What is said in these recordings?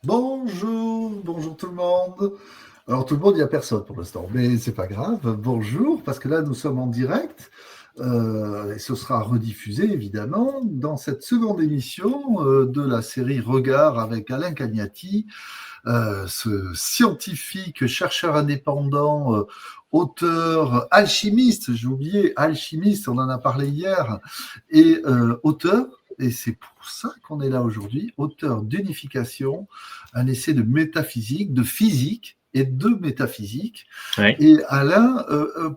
Bonjour tout le monde. Alors tout le monde, il n'y a personne pour l'instant, mais c'est pas grave. Bonjour, parce que là nous sommes en direct et ce sera rediffusé évidemment dans cette seconde émission de la série Regard avec Alain Cagnati, ce scientifique, chercheur indépendant, auteur, alchimiste. J'ai oublié, alchimiste, on en a parlé hier, et auteur. Et c'est pour ça qu'on est là aujourd'hui, auteur d'Unification, un essai de métaphysique, de physique et de métaphysique. Ouais. Et Alain,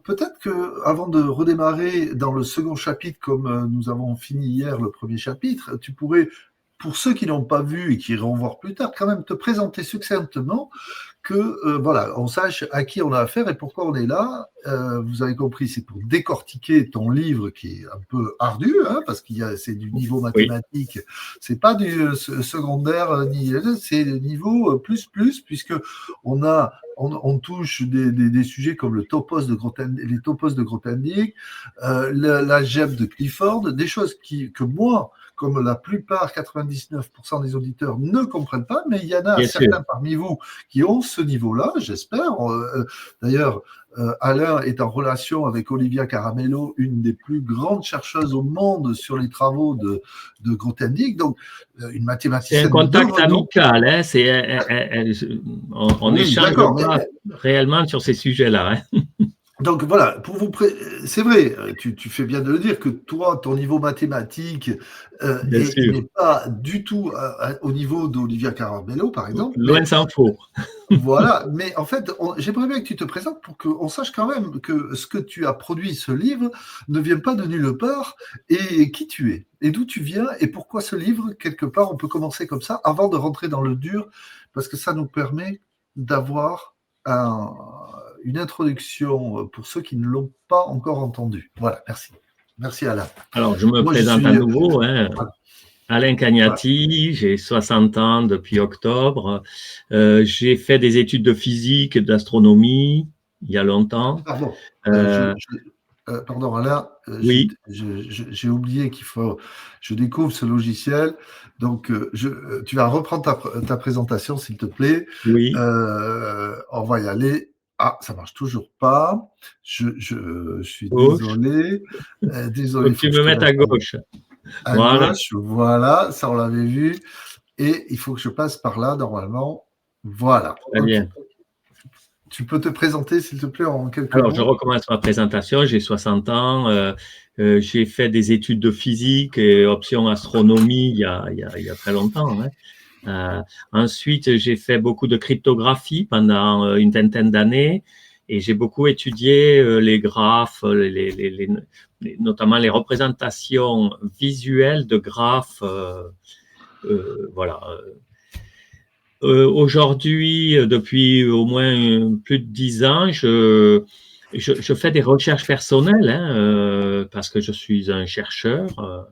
peut-être que avant de redémarrer dans le second chapitre, comme nous avons fini hier le premier chapitre, tu pourrais, pour ceux qui n'ont pas vu et qui iront voir plus tard, quand même te présenter succinctement, que voilà, on sache à qui on a affaire et pourquoi on est là. Vous avez compris, c'est pour décortiquer ton livre qui est un peu ardu, hein, parce c'est du niveau mathématique, oui. C'est pas du secondaire ni c'est le niveau plus, puisque on touche des sujets comme les topos de Grothendieck, l'algèbre de Clifford, des choses que moi, comme la plupart, 99% des auditeurs ne comprennent pas, mais il y en a certains parmi vous qui ont ce niveau-là, j'espère. D'ailleurs, Alain est en relation avec Olivia Caramello, une des plus grandes chercheuses au monde sur les travaux de Grothendieck, donc une mathématicienne. C'est un contact amical, hein, on échange pas réellement sur ces sujets-là. Hein. Donc voilà, c'est vrai, tu fais bien de le dire que toi, ton niveau mathématique n'est pas du tout au niveau d'Olivia Caramello, par exemple. Loin s'en faut. Voilà, mais en fait, j'aimerais bien que tu te présentes pour qu'on sache quand même que ce que tu as produit, ce livre, ne vient pas de nulle part, et qui tu es, et d'où tu viens, et pourquoi ce livre, quelque part, on peut commencer comme ça, avant de rentrer dans le dur, parce que ça nous permet d'avoir une introduction pour ceux qui ne l'ont pas encore entendu. Voilà, merci. Merci Alain. Alors, je me présente à nouveau. Hein. Alain Cagnati, j'ai 60 ans depuis octobre. J'ai fait des études de physique et d'astronomie il y a longtemps. Pardon, pardon Alain, oui. j'ai oublié je découvre ce logiciel, donc tu vas reprendre ta présentation s'il te plaît. Oui. On va y aller. Ah, ça marche toujours pas. Je suis désolé. Désolé. Faut que tu me mettes à gauche. À gauche, voilà, ça on l'avait vu. Et il faut que je passe par là normalement. Voilà. Très bien. Tu peux te présenter, s'il te plaît, en quelques mots? Alors, je recommence ma présentation. J'ai 60 ans. J'ai fait des études de physique et option astronomie il y a très longtemps. Hein. Ensuite, j'ai fait beaucoup de cryptographie pendant une vingtaine d'années et j'ai beaucoup étudié les graphes, notamment les représentations visuelles de graphes. Voilà. Aujourd'hui, depuis au moins plus de 10 ans, je fais des recherches personnelles hein, parce que je suis un chercheur,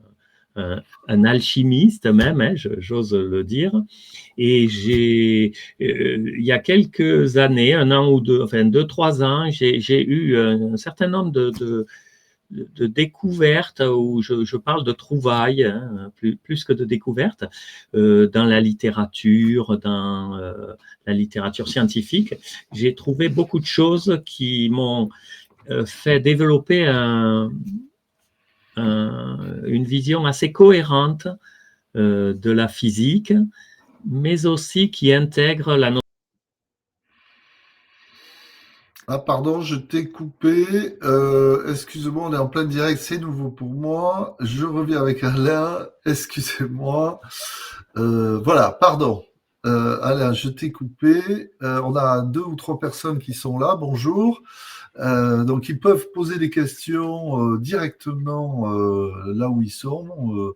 un alchimiste même, hein, j'ose le dire. Et il y a quelques années, 1 an ou 2, enfin 2-3 ans, j'ai eu un certain nombre de découvertes où je parle de trouvailles, hein, plus que de découvertes, dans la littérature, dans la littérature scientifique. J'ai trouvé beaucoup de choses qui m'ont fait développer une vision assez cohérente de la physique, mais aussi qui intègre la notion. Ah pardon, je t'ai coupé. Excuse-moi, on est en plein direct, c'est nouveau pour moi. Je reviens avec Alain. Excusez-moi. Voilà, pardon. Alain, je t'ai coupé. On a 2 ou 3 personnes qui sont là. Bonjour. Donc, ils peuvent poser des questions directement là où ils sont.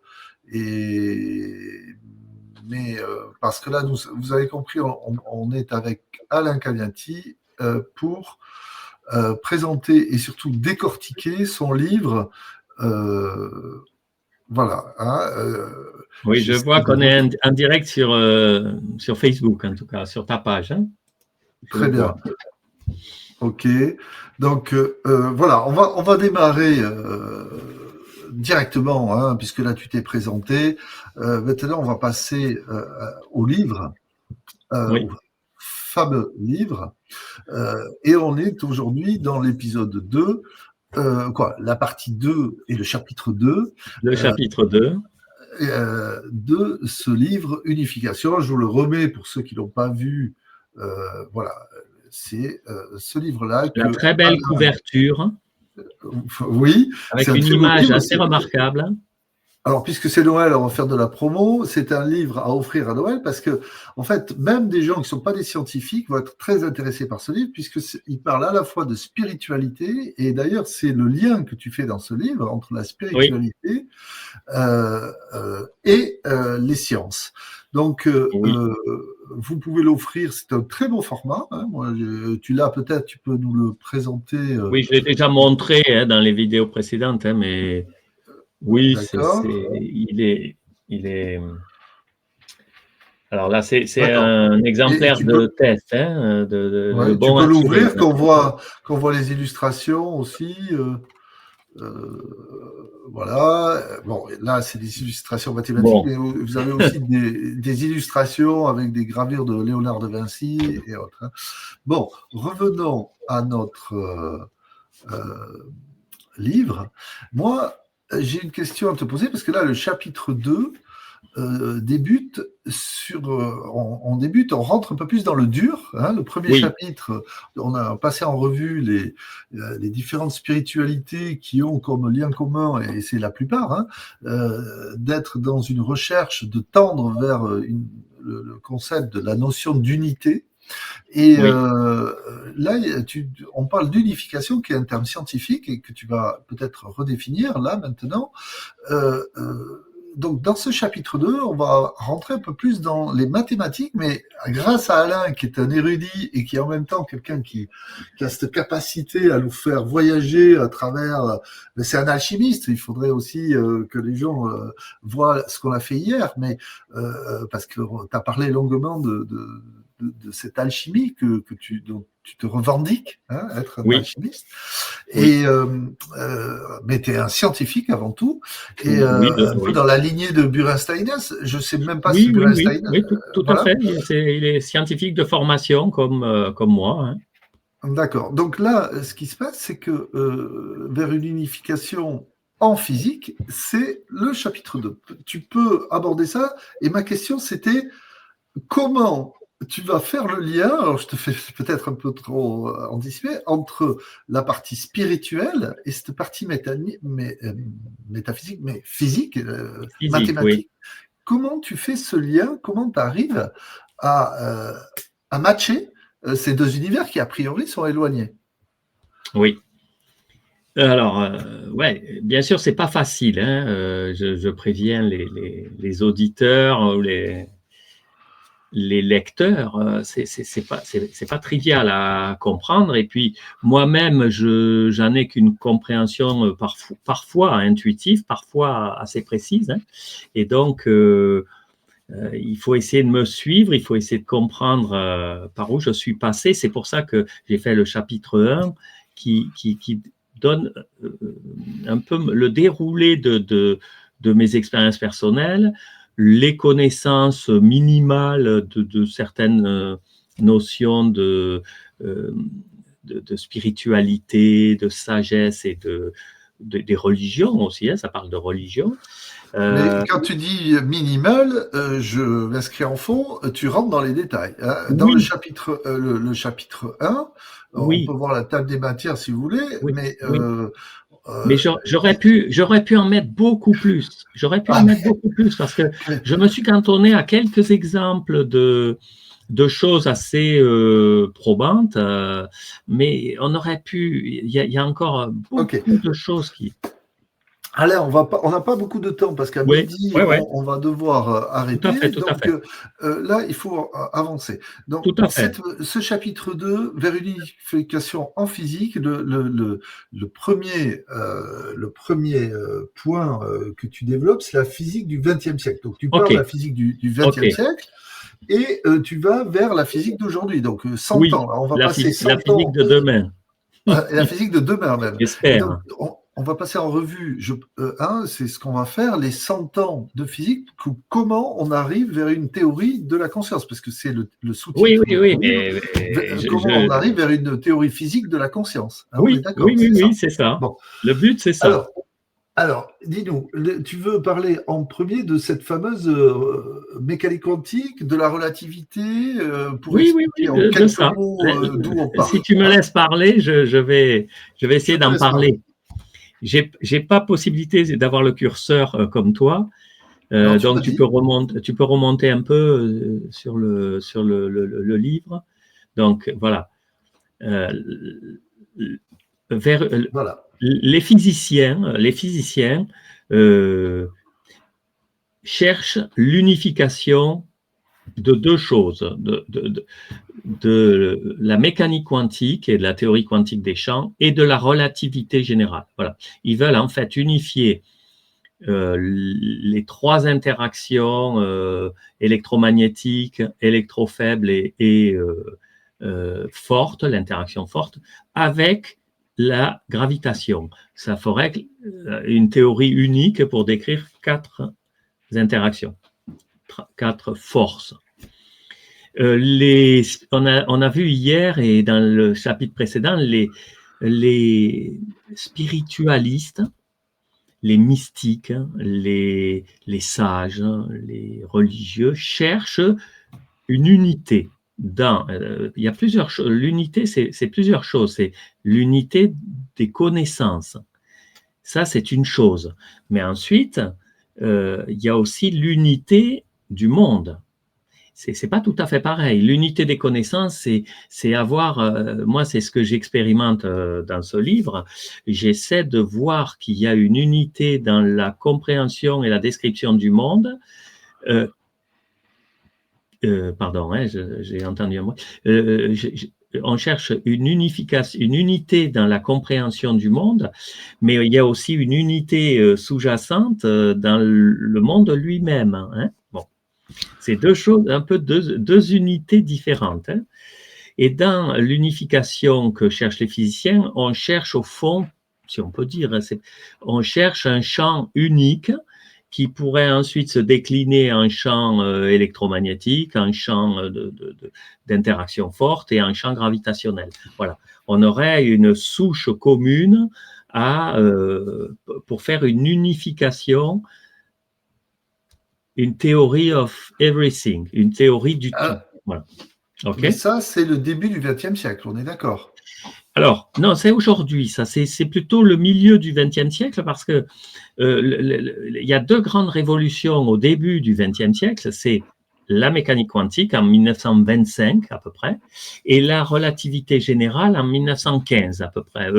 Mais parce que là, vous avez compris, on est avec Alain Cagnati pour présenter et surtout décortiquer son livre. Voilà. Hein, oui, je vois qu'on est en direct sur Facebook, en tout cas, sur ta page. Hein. Très bien. Ok. Donc, voilà, on va démarrer directement, hein, puisque là, tu t'es présenté. Maintenant, on va passer au livre. Oui. fameux livre. Et on est aujourd'hui dans l'épisode 2, la partie 2 et le chapitre 2 Le chapitre 2. de ce livre Unification. Je vous le remets pour ceux qui ne l'ont pas vu. Voilà, c'est ce livre-là. La très belle couverture. Oui. Avec une image assez remarquable. Alors, puisque c'est Noël, on va faire de la promo. C'est un livre à offrir à Noël parce que, en fait, même des gens qui ne sont pas des scientifiques vont être très intéressés par ce livre puisqu'il parle à la fois de spiritualité et d'ailleurs, c'est le lien que tu fais dans ce livre entre la spiritualité et les sciences. Donc, vous pouvez l'offrir. C'est un très beau format. Hein. Moi, tu l'as peut-être, tu peux nous le présenter. Oui, je l'ai déjà montré dans les vidéos précédentes, mais... Oui, il est. Alors là, c'est un exemplaire de test. Hein, tu peux l'ouvrir, qu'on voit les illustrations aussi. Voilà. Bon, là, c'est des illustrations mathématiques, mais vous avez aussi des illustrations avec des gravures de Léonard de Vinci et autres. Hein. Bon, revenons à notre livre. Moi, j'ai une question à te poser parce que là, le chapitre 2 débute on rentre un peu plus dans le dur. Hein. Le premier chapitre, on a passé en revue les différentes spiritualités qui ont comme lien commun, et c'est la plupart, hein, d'être dans une recherche de tendre vers le concept de la notion d'unité. Et là, on parle d'unification, qui est un terme scientifique et que tu vas peut-être redéfinir là maintenant. Donc, dans ce chapitre 2, on va rentrer un peu plus dans les mathématiques, mais grâce à Alain, qui est un érudit et qui est en même temps quelqu'un qui a cette capacité à nous faire voyager à travers... Mais c'est un alchimiste, il faudrait aussi que les gens voient ce qu'on a fait hier, mais parce que tu as parlé longuement de cette alchimie dont tu te revendiques, hein, être un alchimiste. Et, mais tu es un scientifique avant tout, et un peu dans la lignée de Burensteinès. Je ne sais même pas si Burensteinès... Oui, tout à fait. Il est scientifique de formation comme moi. Hein. D'accord. Donc là, ce qui se passe, c'est que vers une unification en physique, c'est le chapitre 2. Tu peux aborder ça, et ma question, c'était comment tu vas faire le lien, alors je te fais peut-être un peu trop anticiper, entre la partie spirituelle et cette partie métaphysique, mais physique, mathématique. Comment tu fais ce lien? Comment tu arrives à matcher ces deux univers qui, a priori, sont éloignés? Oui. Alors, bien sûr, c'est pas facile. Hein. Je préviens les auditeurs ou les lecteurs, c'est pas trivial à comprendre. Et puis moi-même, j'en ai qu'une compréhension parfois intuitive, parfois assez précise. Hein. Et donc, il faut essayer de me suivre, il faut essayer de comprendre par où je suis passé. C'est pour ça que j'ai fait le chapitre 1 qui donne un peu le déroulé de mes expériences personnelles, les connaissances minimales de certaines notions de spiritualité, de sagesse et des religions aussi, hein, ça parle de religion. Mais quand tu dis minimal, je m'inscris en fond, tu rentres dans les détails. Hein. Dans le chapitre 1, on peut voir la table des matières si vous voulez, mais... Mais j'aurais pu en mettre beaucoup plus. Parce que je me suis cantonné à quelques exemples de choses assez probantes, mais on aurait pu. Il y a encore beaucoup de choses qui. Alain, on n'a pas beaucoup de temps parce qu'à midi, on va devoir arrêter. Tout à fait. Là, il faut avancer. Donc, ce chapitre 2, vers une unification en physique, le premier point que tu développes, c'est la physique du XXe siècle. Donc, tu parles de la physique du XXe siècle et tu vas vers la physique d'aujourd'hui. Donc, 100 ans. Alors, on va passer 100 ans. La physique de demain. La physique de demain même. J'espère. on va passer en revue, c'est ce qu'on va faire, les 100 ans de physique, comment on arrive vers une théorie de la conscience, parce que c'est le Oui, sous-titre oui, de oui, ton livre. Comment on arrive vers une théorie physique de la conscience. Hein, on est oui, d'accord, oui, oui, c'est ça. oui, c'est ça. Bon. Le but, c'est ça. Alors, dis-nous, tu veux parler en premier de cette fameuse mécanique quantique, de la relativité, pour Oui, oui, expliquer oui, en de quelques ça. mots d'où on Si part, tu me hein? laisses parler, je vais Je essayer te d'en laisse parler. parler. J'ai pas possibilité d'avoir le curseur comme toi, Non, tu m'as donc dit. tu peux remonter un peu sur le livre. Donc voilà. Euh, vers Voilà. les physiciens cherchent l'unification de deux choses, de la mécanique quantique et de la théorie quantique des champs et de la relativité générale. Voilà. Ils veulent en fait unifier les trois interactions électromagnétiques, électrofaibles et fortes, l'interaction forte, avec la gravitation. Ça ferait une théorie unique pour décrire quatre interactions, quatre forces. On a vu hier et dans le chapitre précédent, les spiritualistes, les mystiques, les sages, les religieux cherchent une unité. Il y a plusieurs choses. L'unité, c'est plusieurs choses. C'est l'unité des connaissances. Ça, c'est une chose. Mais ensuite, il y a aussi l'unité du monde. C'est pas tout à fait pareil. L'unité des connaissances, c'est avoir, moi, c'est ce que j'expérimente dans ce livre. J'essaie de voir qu'il y a une unité dans la compréhension et la description du monde. Pardon, hein, j'ai entendu un mot. On cherche une unification, une unité dans la compréhension du monde, mais il y a aussi une unité sous-jacente dans le monde lui-même. Hein. Bon. C'est deux choses, un peu deux unités différentes. Hein. Et dans l'unification que cherchent les physiciens, on cherche au fond, si on peut dire, on cherche un champ unique qui pourrait ensuite se décliner en champ électromagnétique, en champ d'interaction forte et en champ gravitationnel. Voilà. On aurait une souche commune pour faire une unification, une théorie of everything, une théorie du tout. Voilà. Mais Okay. ça, c'est le début du XXe siècle, on est d'accord? Alors, non, c'est aujourd'hui, ça, c'est plutôt le milieu du XXe siècle parce que il y a deux grandes révolutions au début du XXe siècle, c'est la mécanique quantique en 1925 à peu près et la relativité générale en 1915 à peu près.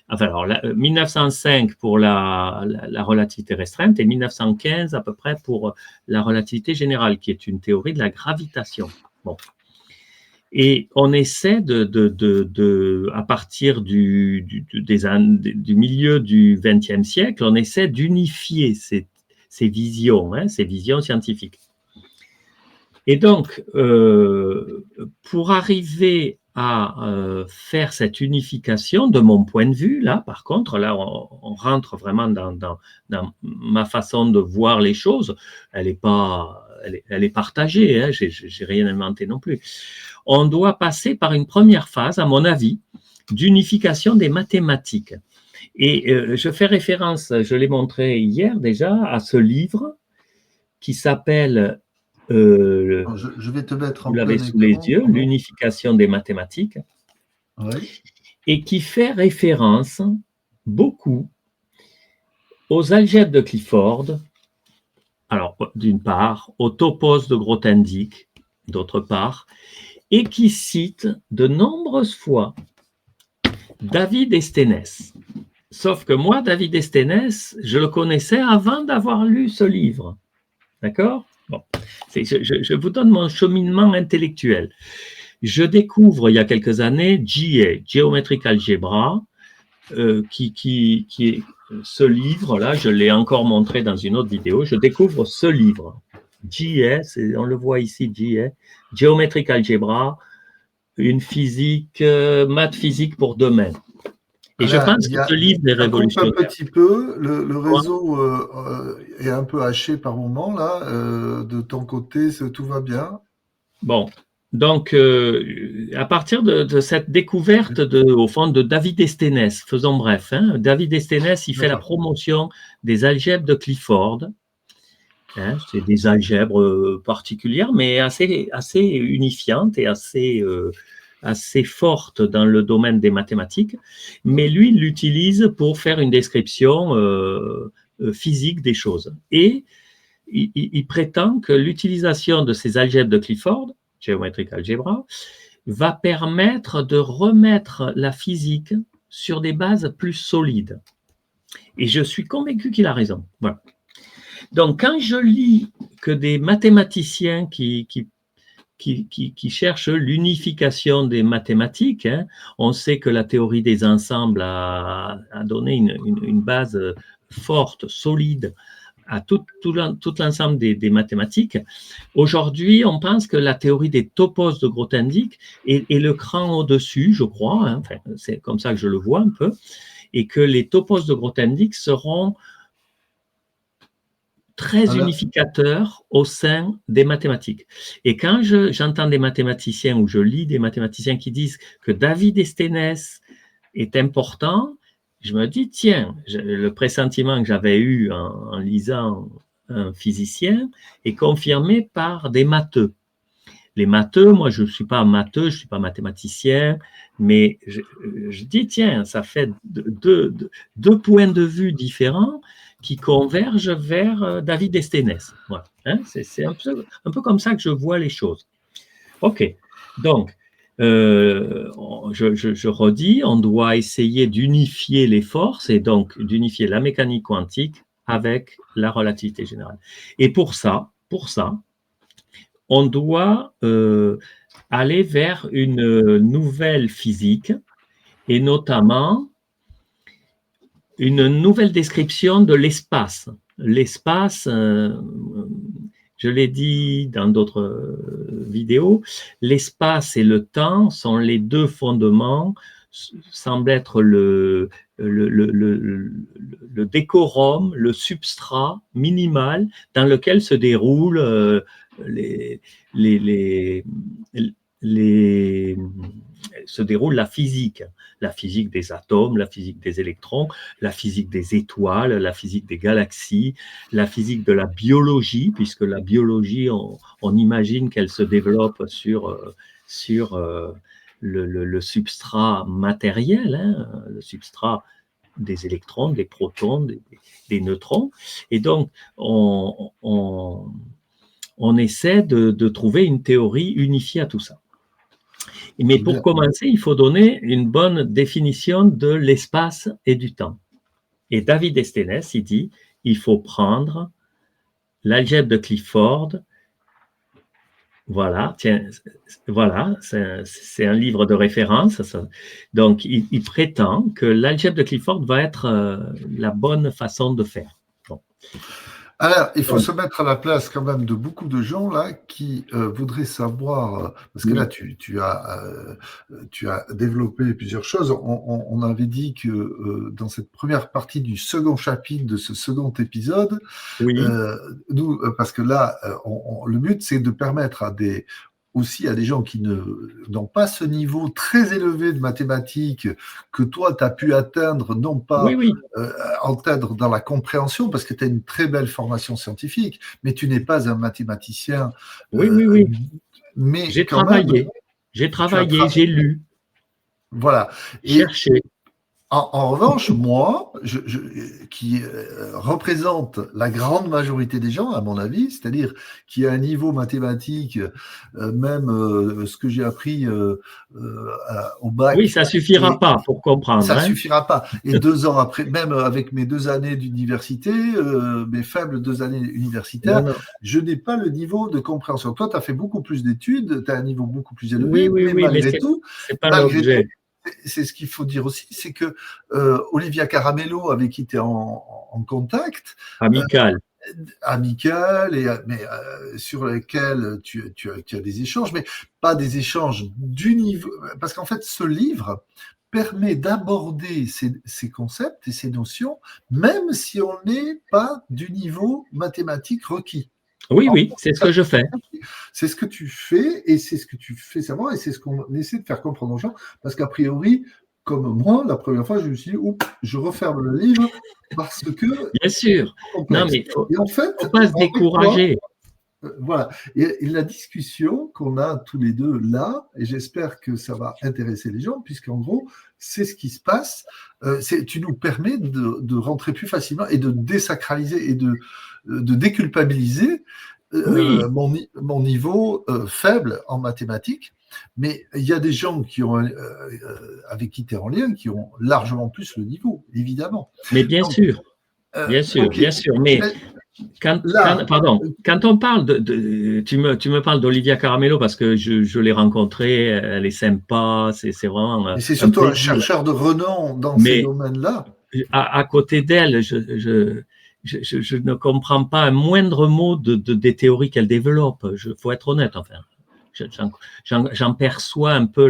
Enfin, alors, 1905 pour la relativité restreinte et 1915 à peu près pour la relativité générale, qui est une théorie de la gravitation. Bon. Et on essaie à partir du milieu du XXe siècle, on essaie d'unifier ces visions, hein, ces visions scientifiques. Et donc, pour arriver à faire cette unification, de mon point de vue, là, par contre, là, on rentre vraiment dans ma façon de voir les choses. Elle est partagée, hein, j'ai rien inventé non plus. On doit passer par une première phase, à mon avis, d'unification des mathématiques. Et je fais référence, je l'ai montré hier déjà, à ce livre qui s'appelle je vais te mettre vous en l'avez plein sous les écran. yeux, l'unification des mathématiques, Oui. et qui fait référence beaucoup aux algèbres de Clifford, alors d'une part, au topos de Grothendieck, d'autre part, et qui cite de nombreuses fois David Esténès. Sauf que moi, David Esténès, je le connaissais avant d'avoir lu ce livre. D'accord ? Bon. Je vous donne mon cheminement intellectuel. Je découvre il y a quelques années GA, Geometric Algebra, qui est ce livre-là, je l'ai encore montré dans une autre vidéo, je découvre ce livre. GA, on le voit ici, GA, Geometric Algebra, une physique, maths physique pour demain. Et je Là, pense que ce livre est ça coupe un révolutionnaire. petit peu. Le Ouais. réseau est un peu haché par moment, là. De ton côté, tout va bien? Bon, donc à partir de cette découverte au fond de David Estenes, faisons bref, hein, David Estenes, il fait la D'accord. promotion des algèbres de Clifford. Hein, c'est des algèbres particulières, mais assez unifiantes et assez fortes dans le domaine des mathématiques. Mais lui, il l'utilise pour faire une description physique des choses. Et il prétend que l'utilisation de ces algèbres de Clifford, Geometric Algebra, va permettre de remettre la physique sur des bases plus solides. Et je suis convaincu qu'il a raison. Voilà. Donc, quand je lis que des mathématiciens qui cherchent l'unification des mathématiques, hein, on sait que la théorie des ensembles a donné une base forte, solide à tout l'ensemble des mathématiques. Aujourd'hui, on pense que la théorie des topos de Grothendieck est le cran au-dessus, je crois, hein, enfin, c'est comme ça que je le vois un peu, et que les topos de Grothendieck seront très Alors, unificateurs au sein des mathématiques. Et quand j'entends des mathématiciens ou je lis des mathématiciens qui disent que David Estenes est important, je me dis, tiens, le pressentiment que j'avais eu en lisant un physicien est confirmé par des matheux. Les matheux, moi je ne suis pas matheux, je ne suis pas mathématicien, mais je dis, tiens, ça fait deux points de vue différents qui convergent vers David Estenes. Voilà, hein, c'est un peu comme ça que je vois les choses. OK, donc, je redis, on doit essayer d'unifier les forces et donc d'unifier la mécanique quantique avec la relativité générale. Et pour ça, on doit aller vers une nouvelle physique et notamment une nouvelle description de l'espace. L'espace, je l'ai dit dans d'autres vidéos, l'espace et le temps sont les deux fondements, semblent être le décorum, le substrat minimal dans lequel se déroulent les, les, les, se déroule la physique des atomes, la physique des électrons, la physique des étoiles, la physique des galaxies, la physique de la biologie, puisque la biologie, on imagine qu'elle se développe sur le substrat matériel, hein, le substrat des électrons, des protons, des neutrons. Et donc, on essaie de trouver une théorie unifiée à tout ça. Mais pour bien. commencer, il faut donner une bonne définition de l'espace et du temps. Et David Estenes, il dit, il faut prendre l'algèbre de Clifford. Voilà, tiens, voilà, c'est un livre de référence. Donc, il prétend que l'algèbre de Clifford va être la bonne façon de faire. Bon. Alors, il faut Donc, se mettre à la place quand même de beaucoup de gens là qui voudraient savoir, parce que là oui, tu as développé plusieurs choses. On avait dit que dans cette première partie du second chapitre de ce second épisode, oui, parce que là, le but c'est de permettre aussi à des gens qui n'ont pas ce niveau très élevé de mathématiques que toi, tu as pu atteindre, non oui, pas oui, atteindre dans la compréhension, parce que tu as une très belle formation scientifique, mais tu n'es pas un mathématicien. oui, euh, oui, oui. mais J'ai quand même, travaillé, tu as j'ai lu, voilà. Et cherché. en revanche, moi, qui représente la grande majorité des gens, à mon avis, c'est-à-dire qui a un niveau mathématique, même ce que j'ai appris au Oui, bac, ça suffira et pas pour comprendre, ça hein. suffira pas. Et 2 ans après, même avec mes 2 années d'université, mes faibles 2 années Non, universitaires, non. je n'ai pas le niveau de compréhension. Toi, tu as fait beaucoup plus d'études, tu as un niveau beaucoup plus Oui, élevé, oui, mais oui, mais c'est pas malgré tout, l'objet. c'est ce qu'il faut dire aussi, c'est que Olivia Caramello, avec qui tu es en contact, euh, Amical. amical, mais sur lesquels tu as des échanges, mais pas des échanges du niveau. Parce qu'en fait, ce livre permet d'aborder ces concepts et ces notions, même si on n'est pas du niveau mathématique requis. Oui, oui, c'est ce que je fais. C'est ce que tu fais et c'est ce que tu fais savoir et c'est ce qu'on essaie de faire comprendre aux gens parce qu'a priori, comme moi, la première fois, je me suis dit, oups, je referme le livre parce que Bien sûr. Non, mais il et en fait, faut pas se décourager. Voilà. Et la discussion qu'on a tous les deux là, et j'espère que ça va intéresser les gens, puisqu'en gros, c'est ce qui se passe. Tu nous permets de rentrer plus facilement et de désacraliser et de déculpabiliser Oui. mon niveau faible en mathématiques. Mais il y a des gens qui ont, avec qui tu es en lien qui ont largement plus le niveau, évidemment. Mais bien Donc, sûr. Bien sûr, okay. bien sûr. Mais quand on parle tu me parles d'Olivia Caramello parce que je l'ai rencontrée, elle est sympa, c'est vraiment. Et c'est surtout un chercheur de renom dans ces domaines-là. À côté d'elle, je ne comprends pas un moindre mot des théories qu'elle développe. Faut être honnête, enfin. J'en perçois un peu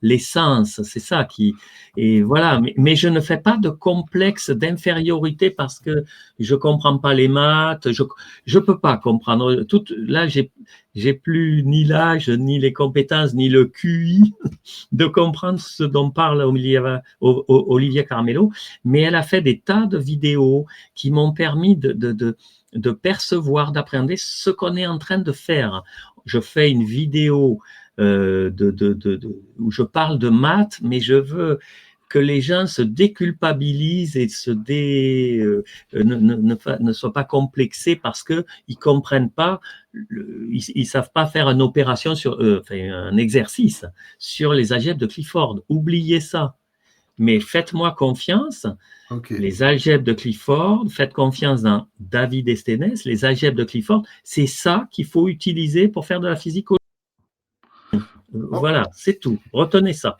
l'essence, c'est ça qui. Et voilà, mais je ne fais pas de complexe d'infériorité parce que je comprends pas les maths, je peux pas comprendre. Là, j'ai plus ni l'âge, ni les compétences, ni le QI de comprendre ce dont parle Olivia Caramello, mais elle a fait des tas de vidéos qui m'ont permis de percevoir, d'appréhender ce qu'on est en train de faire. Je fais une vidéo où je parle de maths, mais je veux que les gens se déculpabilisent et ne soient pas complexés parce qu'ils ne comprennent pas, ils savent pas faire une opération un exercice sur les algèbres de Clifford. Oubliez ça. Mais faites-moi confiance. Okay. Les algèbres de Clifford, faites confiance dans David Esténès, les algèbres de Clifford, c'est ça qu'il faut utiliser pour faire de la physique. Voilà, c'est tout. Retenez ça.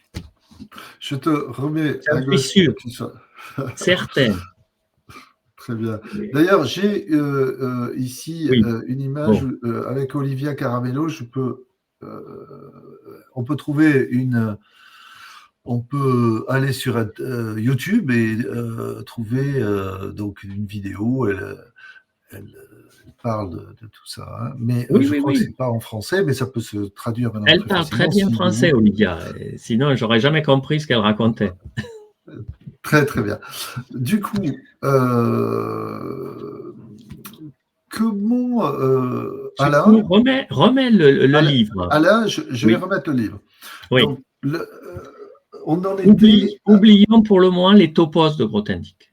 Je te remets à gauche. Je suis sûr. Certain. Très bien. D'ailleurs, j'ai ici une image avec Olivia Caramello. On peut trouver on peut aller sur YouTube et trouver donc une vidéo. Elle parle de tout ça, hein. Mais je crois que c'est pas en français, mais ça peut se traduire maintenant. Elle parle très bien français, Olivia. Sinon, j'aurais jamais compris ce qu'elle racontait. Très très bien. Du coup, comment Alain, remets le Alain, livre. Alain, je vais remettre le livre. Oui. Donc, on en était. Oublions pour le moment les topos de Grothendieck.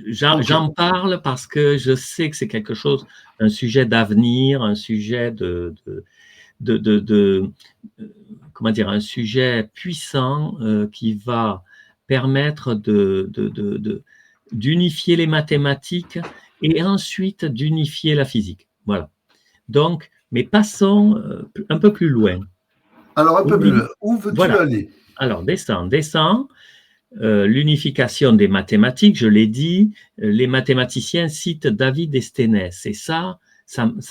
J'en parle parce que je sais que c'est quelque chose, un sujet d'avenir, un sujet comment dire, un sujet puissant qui va permettre d'unifier les mathématiques et ensuite d'unifier la physique. Voilà. Donc, mais passons un peu plus loin. Alors, un peu plus loin. Où veux-tu aller? Alors, descends. L'unification des mathématiques, je l'ai dit, les mathématiciens citent David Esténès. Et ça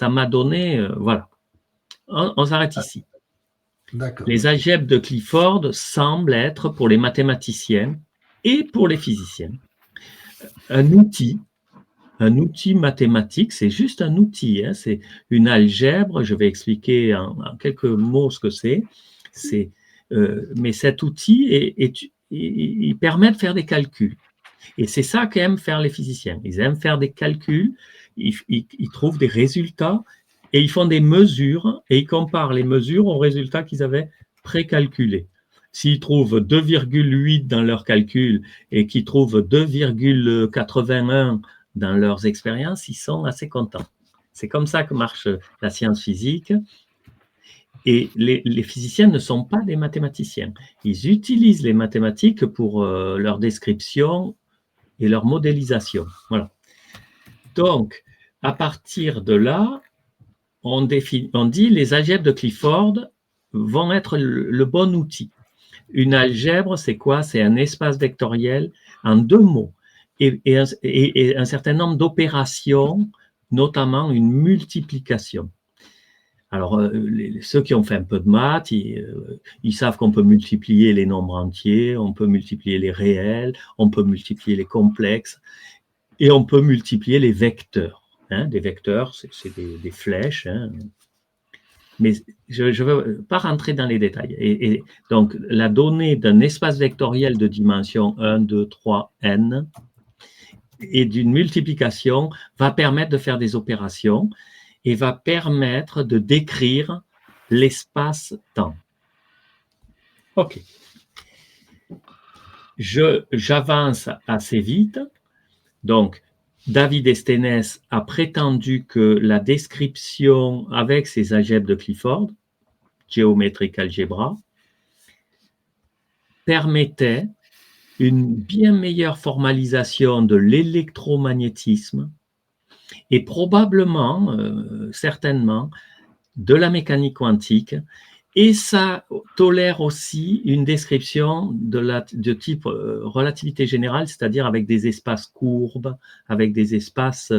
m'a donné, voilà. On s'arrête ici. Les algèbres de Clifford semblent être, pour les mathématiciens et pour les physiciens, un outil mathématique, c'est juste un outil, hein, c'est une algèbre, je vais expliquer en quelques mots ce que c'est, mais cet outil il permet de faire des calculs. Et c'est ça qu'aiment faire les physiciens. Ils aiment faire des calculs, ils trouvent des résultats et ils font des mesures et ils comparent les mesures aux résultats qu'ils avaient précalculés. S'ils trouvent 2,8 dans leur calcul et qu'ils trouvent 2,81 dans leurs expériences, ils sont assez contents. C'est comme ça que marche la science physique. Et les physiciens ne sont pas des mathématiciens. Ils utilisent les mathématiques pour leur description et leur modélisation. Voilà. Donc, à partir de là, on dit les algèbres de Clifford vont être le bon outil. Une algèbre, c'est quoi? C'est un espace vectoriel en deux mots et un certain nombre d'opérations, notamment une multiplication. Alors, ceux qui ont fait un peu de maths, ils savent qu'on peut multiplier les nombres entiers, on peut multiplier les réels, on peut multiplier les complexes, et on peut multiplier les vecteurs. Hein. Des vecteurs, c'est des flèches. Hein. Mais je ne veux pas rentrer dans les détails. Et donc, la donnée d'un espace vectoriel de dimension 1, 2, 3, n, et d'une multiplication va permettre de faire des opérations et va permettre de décrire l'espace-temps. OK. J'avance assez vite. Donc, David Estenes a prétendu que la description avec ces algèbres de Clifford, Geometric Algebra, permettait une bien meilleure formalisation de l'électromagnétisme et probablement, certainement, de la mécanique quantique, et ça tolère aussi une description de type relativité générale, c'est-à-dire avec des espaces courbes, avec des espaces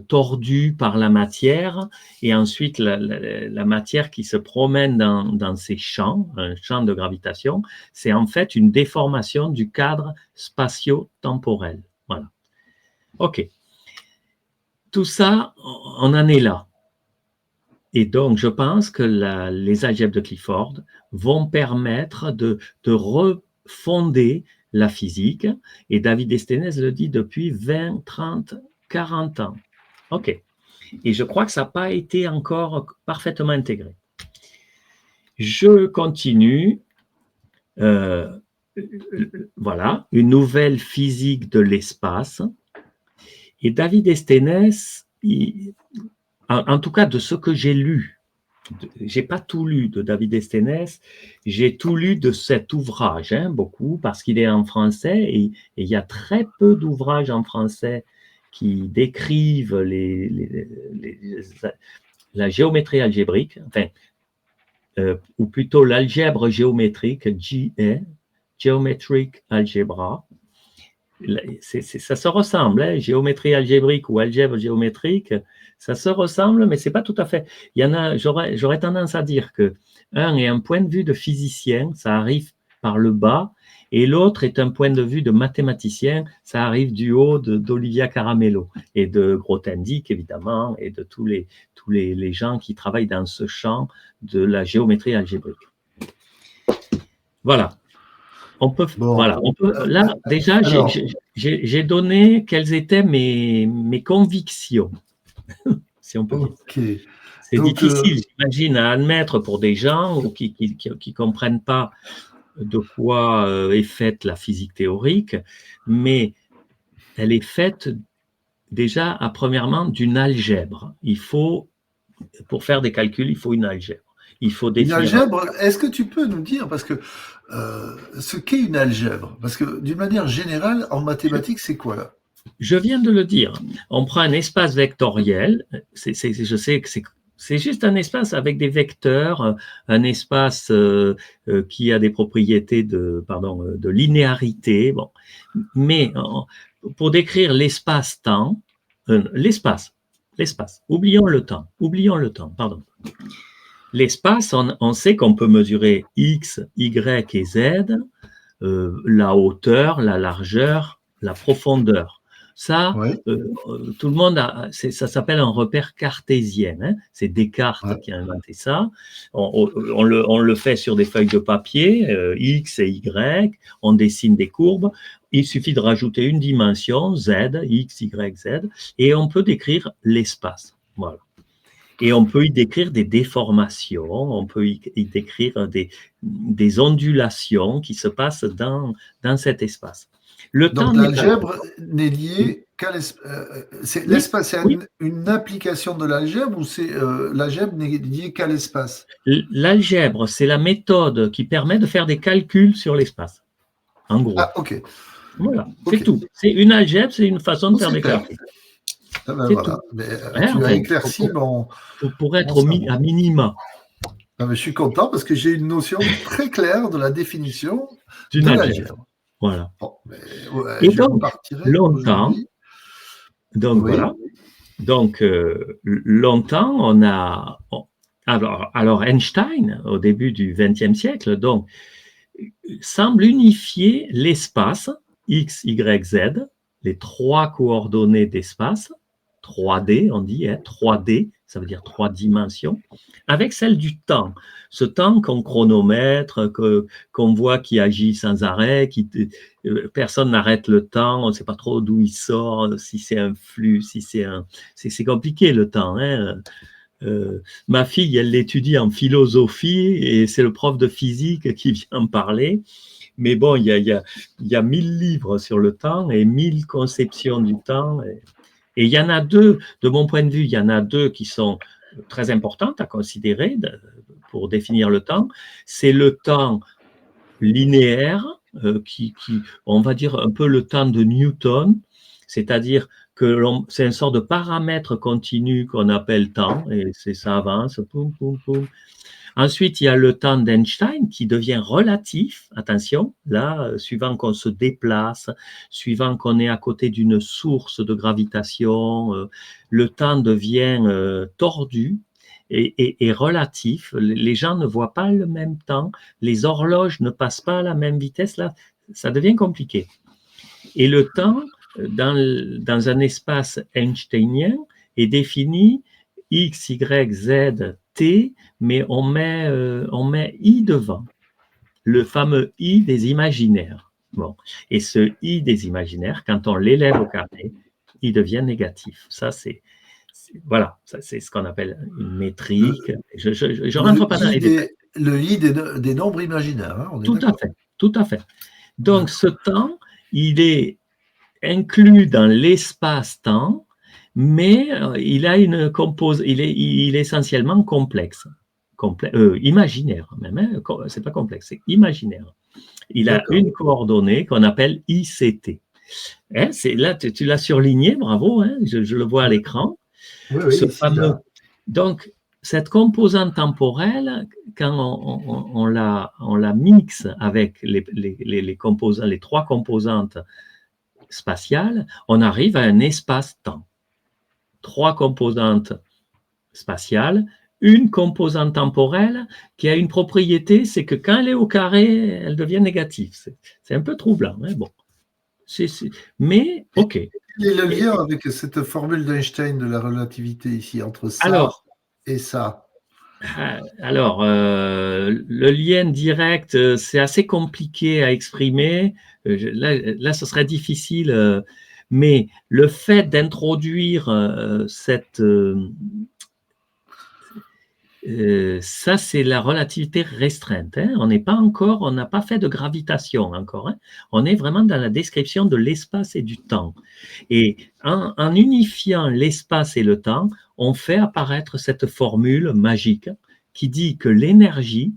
tordus par la matière, et ensuite la matière qui se promène dans ces champs, un champ de gravitation, c'est en fait une déformation du cadre spatio-temporel. Voilà. OK. Tout ça, on en est là. Et donc, je pense que les algèbres de Clifford vont permettre de refonder la physique. Et David Estenes le dit depuis 20, 30, 40 ans. OK. Et je crois que ça n'a pas été encore parfaitement intégré. Je continue. Voilà, une nouvelle physique de l'espace. Et David Estenes, en tout cas de ce que j'ai lu, j'ai pas tout lu de David Estenes, j'ai tout lu de cet ouvrage, hein, beaucoup, parce qu'il est en français, et il y a très peu d'ouvrages en français qui décrivent la géométrie algébrique, enfin, ou plutôt l'algèbre géométrique, GA, Geometric Algebra. Ça se ressemble, hein, géométrie algébrique ou algèbre géométrique, ça se ressemble, mais c'est pas tout à fait. Il y en a, j'aurais tendance à dire que un est un point de vue de physicien, ça arrive par le bas, et l'autre est un point de vue de mathématicien, ça arrive du haut d'Olivia Caramello et de Grothendieck, évidemment, et de tous les gens qui travaillent dans ce champ de la géométrie algébrique. Voilà. Là, déjà, j'ai donné quelles étaient mes convictions, si on peut dire. C'est difficile, j'imagine, à admettre pour des gens qui ne comprennent pas de quoi est faite la physique théorique, mais elle est faite déjà, premièrement, d'une algèbre. Pour faire des calculs, il faut une algèbre. Il faut définir. Une algèbre, est-ce que tu peux nous dire, parce que ce qu'est une algèbre, parce que d'une manière générale, en mathématiques, c'est quoi là? Je viens de le dire. On prend un espace vectoriel. Je sais que c'est juste un espace avec des vecteurs, un espace qui a des propriétés de linéarité. Bon. Mais pour décrire l'espace-temps, l'espace, oublions le temps, pardon. L'espace, on sait qu'on peut mesurer X, Y et Z, la hauteur, la largeur, la profondeur. Ça, ouais. Tout le monde ça s'appelle un repère cartésien. Hein. C'est Descartes qui a inventé ça. On le fait sur des feuilles de papier, X et Y, on dessine des courbes. Il suffit de rajouter une dimension, Z, X, Y, Z, et on peut décrire l'espace. Voilà. Et on peut y décrire des déformations, on peut y décrire des ondulations qui se passent dans cet espace. Donc l'algèbre n'est liée qu'à l'espace. L'espace, c'est une application de l'algèbre ou c'est l'algèbre n'est liée qu'à l'espace? L'algèbre, c'est la méthode qui permet de faire des calculs sur l'espace. En gros. Ah, ok. Voilà, c'est tout. C'est une algèbre, c'est une façon de faire des calculs. Ah ben voilà. Mais, tu as éclairci pour être à minima. Ah ben, je suis content parce que j'ai une notion très claire de la définition d'une algèbre. Voilà. Bon, mais, ouais, et donc, longtemps, donc oui. Voilà. Donc, longtemps, alors Einstein, au début du XXe siècle, donc, semble unifier l'espace X, Y, Z, les trois coordonnées d'espace, 3D, on dit, 3D, ça veut dire trois dimensions, avec celle du temps. Ce temps qu'on chronomètre, qu'on voit qui agit sans arrêt, personne n'arrête le temps, on ne sait pas trop d'où il sort, si c'est un flux, si c'est un... C'est compliqué le temps, hein. Ma fille, elle l'étudie en philosophie et c'est le prof de physique qui vient en parler. Mais bon, il y a 1000 livres sur le temps et 1000 conceptions du temps. Et il y en a deux, de mon point de vue, il y en a deux qui sont très importantes à considérer pour définir le temps. C'est le temps linéaire, on va dire un peu le temps de Newton, c'est-à-dire que c'est une sorte de paramètre continu qu'on appelle temps, et ça avance, poum, poum, poum. Ensuite, il y a le temps d'Einstein qui devient relatif, attention, là, suivant qu'on se déplace, suivant qu'on est à côté d'une source de gravitation, le temps devient tordu et relatif. Les gens ne voient pas le même temps, les horloges ne passent pas à la même vitesse, là, ça devient compliqué. Et le temps, dans un espace einsteinien, est défini X, Y, Z, T, mais on met I devant, le fameux I des imaginaires. Bon. Et ce I des imaginaires, quand on l'élève au carré, il devient négatif. Ça, voilà, c'est ce qu'on appelle une métrique. Je ne rentre pas dans les détails. Le I des nombres imaginaires, hein, on est tout à fait, tout à fait. Donc, ce temps, il est inclus dans l'espace-temps, mais il a une il est essentiellement complexe, imaginaire même, hein, c'est pas complexe, c'est imaginaire. Il a une coordonnée qu'on appelle ICT. Hein, là, tu l'as surligné, bravo, hein, je le vois à l'écran. Oui, ce fameux. Donc, cette composante temporelle, quand on la mixe avec les trois composantes spatiale, on arrive à un espace-temps. Trois composantes spatiales, une composante temporelle qui a une propriété, c'est que quand elle est au carré, elle devient négative. C'est un peu troublant, hein, bon. Mais, OK. Quel est le lien avec cette formule d'Einstein de la relativité ici, entre ça et ça? Alors, le lien direct, c'est assez compliqué à exprimer. Là, ce serait difficile, mais le fait d'introduire ça, c'est la relativité restreinte. Hein. On n'a pas fait de gravitation encore. Hein. On est vraiment dans la description de l'espace et du temps. Et en unifiant l'espace et le temps, on fait apparaître cette formule magique qui dit que l'énergie,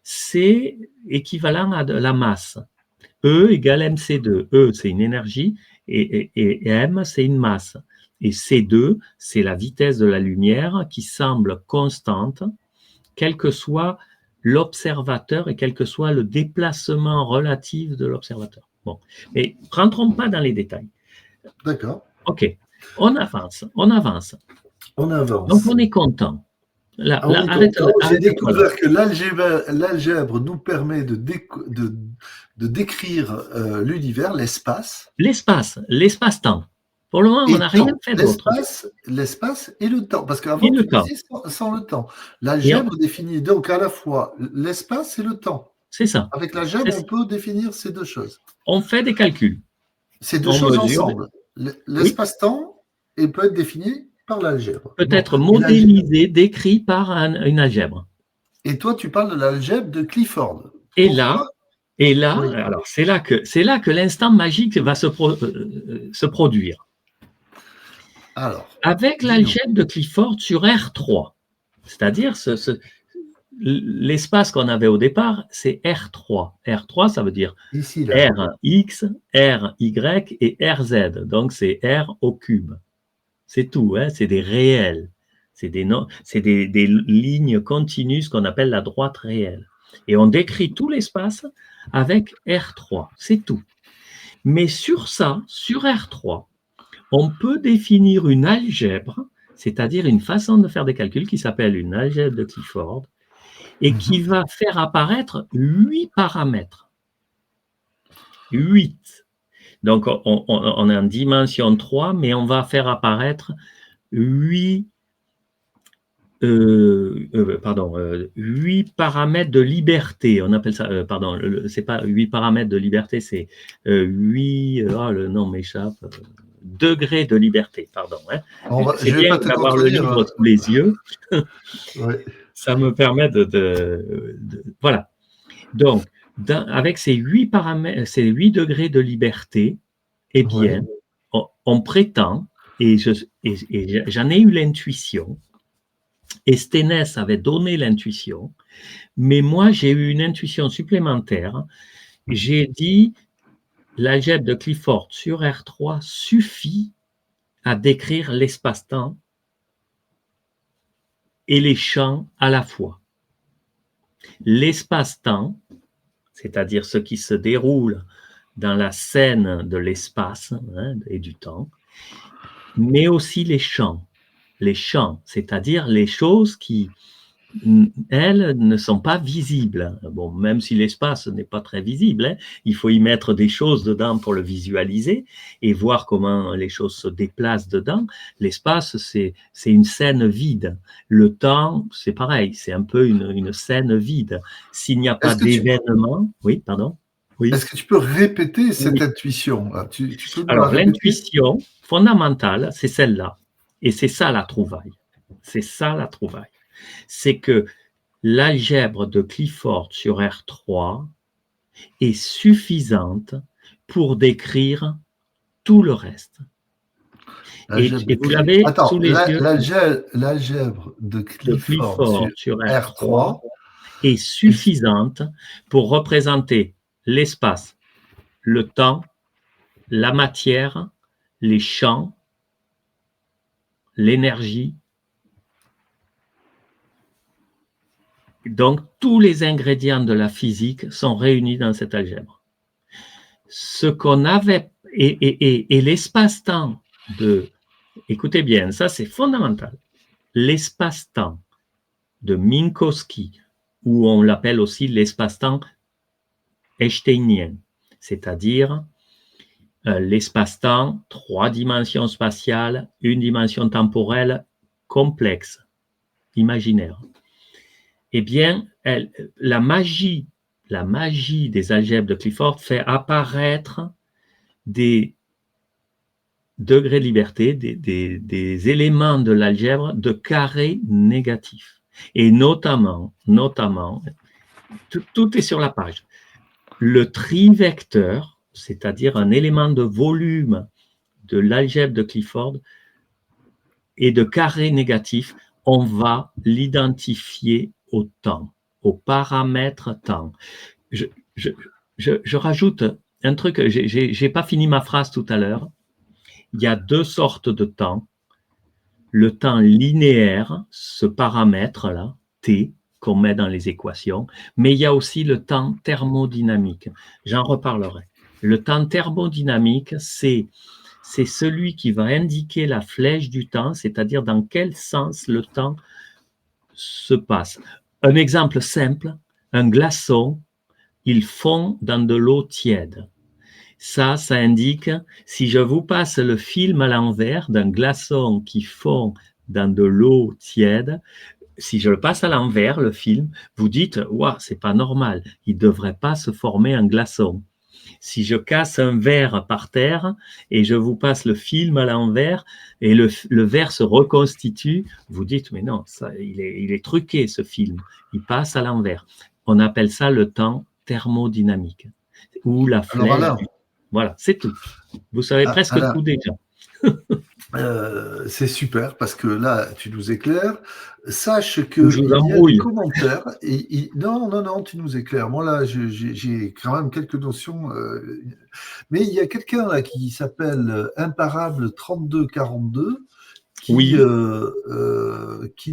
c'est équivalent à de la masse. E égale mc2. E, c'est une énergie et m, c'est une masse. Et C2, c'est la vitesse de la lumière qui semble constante, quel que soit l'observateur et quel que soit le déplacement relatif de l'observateur. Bon, mais rentrons pas dans les détails. D'accord. OK, on avance. Donc, on est content. J'ai découvert que l'algèbre nous permet de décrire l'univers, l'espace. L'espace-temps. Pour le moment, on n'a rien fait d'autre. L'espace et le temps. Parce qu'avant, tu disais sans le temps. L'algèbre définit donc à la fois l'espace et le temps. C'est ça. Avec l'algèbre, on peut définir ces deux choses. On fait des calculs. Ces deux choses ensemble. L'espace-temps peut être défini par l'algèbre. Peut être modélisé, décrit par une algèbre. Et toi, tu parles de l'algèbre de Clifford. Et là, alors c'est là que l'instant magique va se produire. Alors, avec l'algèbre de Clifford sur R3, c'est-à-dire l'espace qu'on avait au départ, c'est R3. R3, ça veut dire ici, là. Rx, Ry et Rz. Donc, c'est R au cube. C'est tout, hein, c'est des réels. C'est des lignes continues, ce qu'on appelle la droite réelle. Et on décrit tout l'espace avec R3. C'est tout. Mais sur ça, sur R3, on peut définir une algèbre, c'est-à-dire une façon de faire des calculs qui s'appelle une algèbre de Clifford et qui va faire apparaître 8 paramètres. 8. Donc, on est en dimension 3, mais on va faire apparaître 8 8 paramètres de liberté. On appelle ça, pardon, c'est pas 8 paramètres de liberté, c'est 8, le nom m'échappe, degrés de liberté, pardon. Hein. C'est bien d'avoir le livre sous les yeux. Ouais. Ça me permet voilà. Donc, avec ces 8 paramètres, ces 8 degrés de liberté, eh bien, on prétend, et j'en ai eu l'intuition, et Sténès avait donné l'intuition, mais moi, j'ai eu une intuition supplémentaire. J'ai dit, l'algèbre de Clifford sur R3 suffit à décrire l'espace-temps et les champs à la fois. L'espace-temps, c'est-à-dire ce qui se déroule dans la scène de l'espace et du temps, mais aussi les champs, c'est-à-dire les choses qui, elles, ne sont pas visibles. Bon, même si l'espace n'est pas très visible, hein, il faut y mettre des choses dedans pour le visualiser et voir comment les choses se déplacent dedans. L'espace, c'est une scène vide. Le temps, c'est pareil, c'est un peu une scène vide. S'il n'y a pas d'événement... Oui, pardon. Oui. Est-ce que tu peux répéter cette intuition là? Tu peux nous Alors, la répéter? l'intuition fondamentale, c'est celle-là. Et c'est ça la trouvaille. C'est ça la trouvaille. C'est que l'algèbre de Clifford sur R3 est suffisante pour décrire tout le reste. Et vous l'avez sous les yeux. L'algèbre de Clifford sur R3 est suffisante pour représenter l'espace, le temps, la matière, les champs, l'énergie. Donc, tous les ingrédients de la physique sont réunis dans cette algèbre. Ce qu'on avait, et l'espace-temps de, écoutez bien, ça c'est fondamental, l'espace-temps de Minkowski, ou on l'appelle aussi l'espace-temps einsteinien, c'est-à-dire l'espace-temps, 3 dimensions spatiales, 1 dimension temporelle complexe, imaginaire. Eh bien, la magie des algèbres de Clifford fait apparaître des degrés de liberté, des éléments de l'algèbre de carré négatif. Et notamment, tout est sur la page. Le trivecteur, c'est-à-dire un élément de volume de l'algèbre de Clifford et de carré négatif, on va l'identifier au temps, au paramètre temps. Je rajoute un truc, j'ai pas fini ma phrase tout à l'heure. Il y a 2 sortes de temps. Le temps linéaire, ce paramètre-là, T, qu'on met dans les équations, mais il y a aussi le temps thermodynamique. J'en reparlerai. Le temps thermodynamique, c'est celui qui va indiquer la flèche du temps, c'est-à-dire dans quel sens le temps se passe. Un exemple simple, un glaçon, il fond dans de l'eau tiède. Ça indique, si je vous passe le film à l'envers d'un glaçon qui fond dans de l'eau tiède, si je le passe à l'envers, le film, vous dites, waouh, c'est pas normal, il ne devrait pas se former un glaçon. Si je casse un verre par terre et je vous passe le film à l'envers et le verre se reconstitue, vous dites, mais non, ça, il est truqué ce film, il passe à l'envers. On appelle ça le temps thermodynamique ou la flèche. Voilà, c'est tout. Vous savez presque tout déjà. C'est super parce que là, tu nous éclaires. Sache que il y a des commentaires. Non, tu nous éclaires. Moi, là, j'ai quand même quelques notions. Mais il y a quelqu'un là qui s'appelle Imparable 3242 qui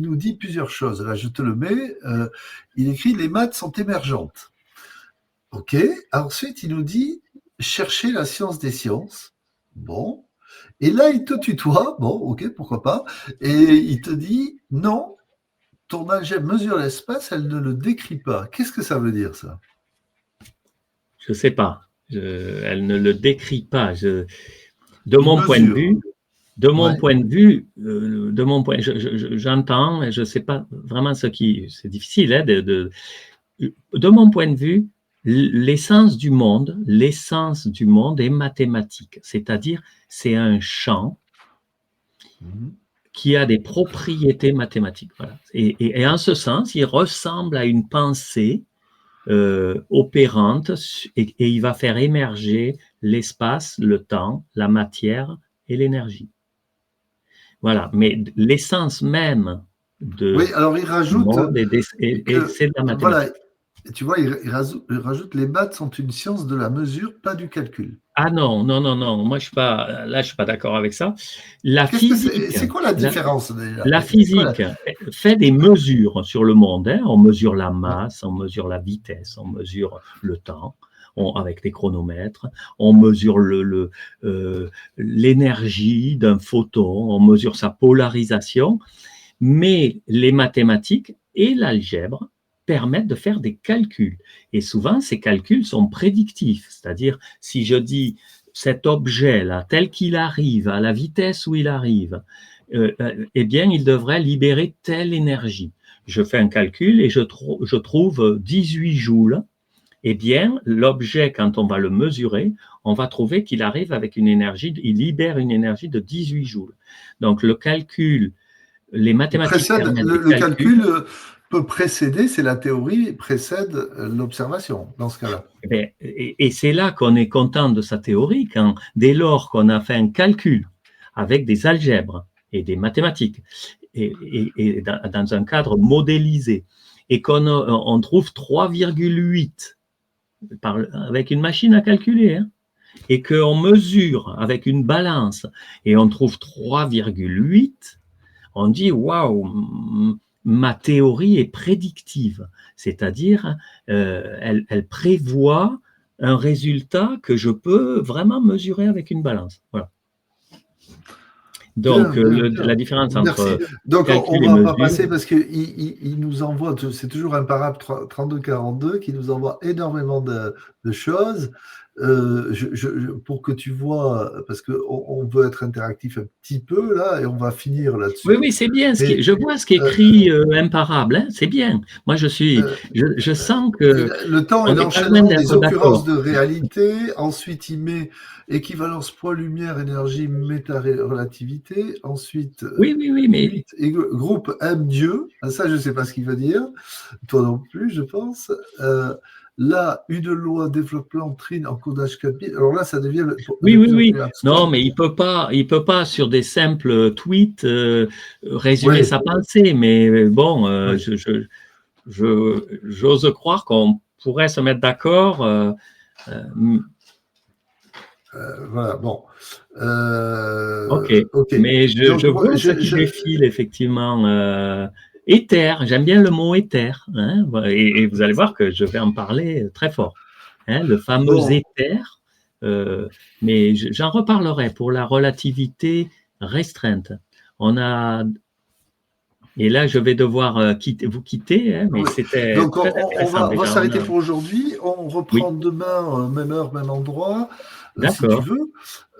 nous dit plusieurs choses. Là, je te le mets. Il écrit « Les maths sont émergentes ». OK. Ensuite, il nous dit « Cherchez la science des sciences ». Bon. Et là, il te tutoie, bon, ok, pourquoi pas, et il te dit, non, ton algèbre mesure l'espace, elle ne le décrit pas. Qu'est-ce que ça veut dire, ça? Je ne sais pas. Elle ne le décrit pas. De Il mon point de mesure. vue, de mon Ouais. point de vue, j'entends, et je ne sais pas vraiment ce qui, c'est difficile, hein, de mon point de vue, l'essence du monde est mathématique, c'est-à-dire c'est un champ Mhm. qui a des propriétés mathématiques. Voilà. Et en ce sens, il ressemble à une pensée opérante et il va faire émerger l'espace, le temps, la matière et l'énergie. Voilà, mais l'essence même Oui, alors du monde que, c'est de la voilà, mathématique. tu vois, il rajoute les maths sont une science de la mesure, pas du calcul. Ah non, non, non, non, moi je suis pas, là je suis pas d'accord avec ça. La Qu'est-ce que c'est? physique, C'est quoi la la, différence déjà? la C'est quoi physique fait des mesures sur le monde, hein. On mesure la masse, on mesure la vitesse, on mesure le temps. Avec des chronomètres, on mesure l'énergie d'un photon, on mesure sa polarisation, mais les mathématiques et l'algèbre permettent de faire des calculs. Et souvent, ces calculs sont prédictifs, c'est-à-dire si je dis cet objet-là, tel qu'il arrive, à la vitesse où il arrive, eh bien, il devrait libérer telle énergie. Je fais un calcul et je trouve 18 joules. Eh bien, l'objet, quand on va le mesurer, on va trouver qu'il arrive avec une énergie, il libère une énergie de 18 joules. Donc, le calcul, les mathématiques permettent des le calculs. calcul peut précéder, c'est la théorie, précède l'observation dans ce cas-là. Et c'est là qu'on est content de sa théorie, dès lors qu'on a fait un calcul avec des algèbres et des mathématiques, et dans un cadre modélisé, et qu'on trouve 3,8 avec une machine à calculer, hein, et qu'on mesure avec une balance, et on trouve 3,8, on dit waouh, ma théorie est prédictive, c'est-à-dire elle prévoit un résultat que je peux vraiment mesurer avec une balance. Voilà. Bien, Donc bien, la bien. différence Merci. entre Donc, on calcul et va pas mesure. passer parce il nous envoie, c'est toujours un paragraphe 32-42 qui nous envoie énormément de choses. Pour que tu vois, parce qu'on veut être interactif un petit peu là et on va finir Oui, là-dessus. oui, c'est bien. Mais Je vois ce qui est euh, écrit imparable, hein, c'est bien. Moi, je sens que le temps et on n'est pas loin l'enchaînement des d'être occurrences d'accord. de réalité. Ensuite, il met équivalence poids, lumière, énergie, méta-relativité. Ensuite, Oui, oui, oui, mais 8, groupe M Dieu. Ah, ça, je ne sais pas ce qu'il veut dire. Toi non plus, je pense. Là, une loi développement trine encodage capital. Alors là, ça devient oui, de oui, plus en oui. plus Non, abstrait. mais il peut pas sur des simples tweets résumer Oui, sa pensée. Mais bon, oui. j'ose croire qu'on pourrait se mettre d'accord. Euh, Voilà, bon. ok, Ok. mais Donc, je vois ce qui défile effectivement. Éther, j'aime bien le mot éther, hein, et vous allez voir que je vais en parler très fort. Hein, le fameux bon, éther, mais j'en reparlerai pour la relativité restreinte. On a, et là je vais devoir vous quitter, hein, mais oui. c'était Donc, très intéressant on va déjà. s'arrêter pour aujourd'hui. On Oui, reprend demain, même heure, même endroit, si tu d'accord, veux,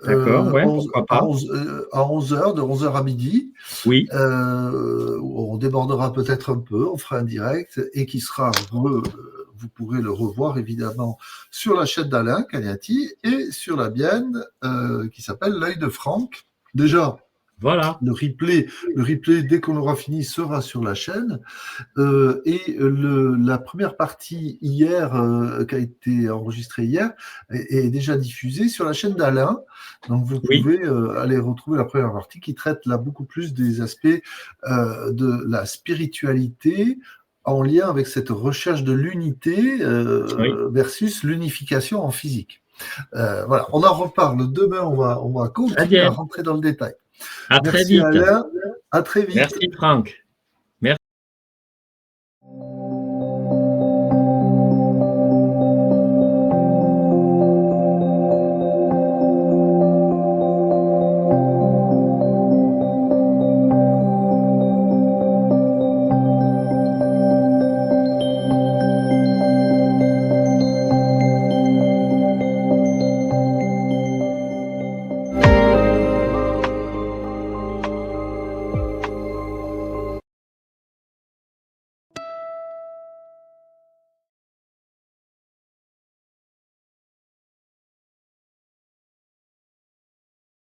d'accord, ouais, pourquoi pas. à 11 heures, de 11 heures à midi. Oui, On débordera peut-être un peu, on fera un direct et qui sera, vous pourrez le revoir évidemment sur la chaîne d'Alain Cagnati et sur la mienne qui s'appelle L'œil de Franck. Déjà, voilà. le replay, dès qu'on aura fini, sera sur la chaîne. La première partie hier, qui a été enregistrée hier, est déjà diffusée sur la chaîne d'Alain. Donc vous Oui, pouvez aller retrouver la première partie qui traite là beaucoup plus des aspects de la spiritualité en lien avec cette recherche de l'unité oui, versus l'unification en physique. Voilà, on en reparle demain, on va très continuer à bien. rentrer dans le détail. À très Merci vite. Alain, à très vite. Merci Franck.